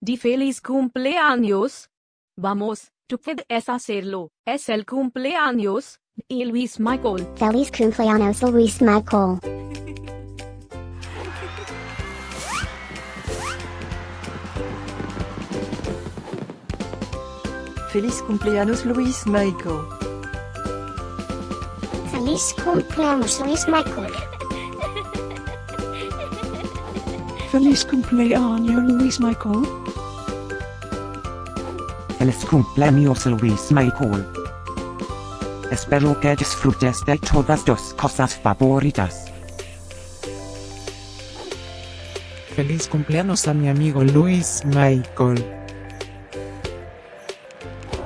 di feliz cumpleaños. Vamos, tú puedes hacerlo. Es el cumpleaños de Luis Michael. Feliz Cumpleaños Luis Michael. Feliz Cumpleaños Luis Michael. Feliz Cumpleaños Luis Michael. Feliz Cumpleaños Luis Michael. Feliz Cumpleaños Luis Michael. Espero que disfrutes de todas tus cosas favoritas. Feliz cumpleaños a mi amigo Luis Michael.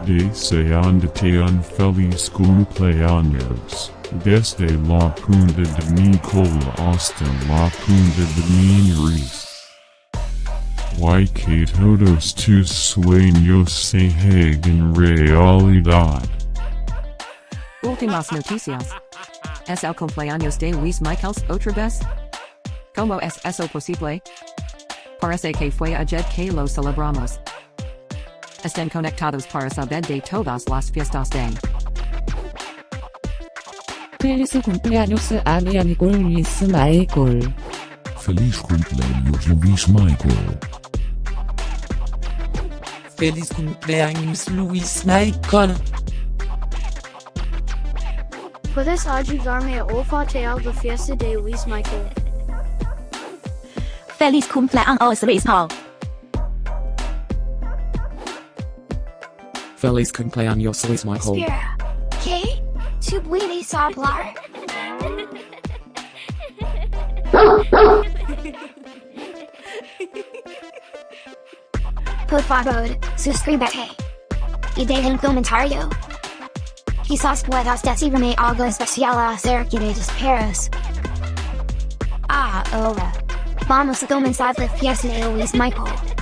Deseándote un feliz cumpleaños, desde la punta de mi cola hasta la punta de mi nariz. Que todos tus sueños se hagan realidad. Últimas noticias. Es el cumpleaños de Luis Michael otra vez. ¿Cómo es eso posible? Parece que fue ayer que lo celebramos. Estén conectados para saber de todas las fiestas de. Feliz cumpleaños a mi amigo Luis Michael. Feliz cumpleaños Luis Michael. Feliz cumpleaños Luis Michael. Puedes ayudarme a olfatear la fiesta de Luis Michael. Feliz cumpleaños Luis Michael. Feliz cumpleaños Luis Michael. Espera, ¿qué? ¿Tú puedes hablar? Por favor, suscríbete. Y deja un comentario. Quizás puedas decirme algo especial acerca de tus perros. Ahora, vamos a comenzar la fiesta de Luis Michael.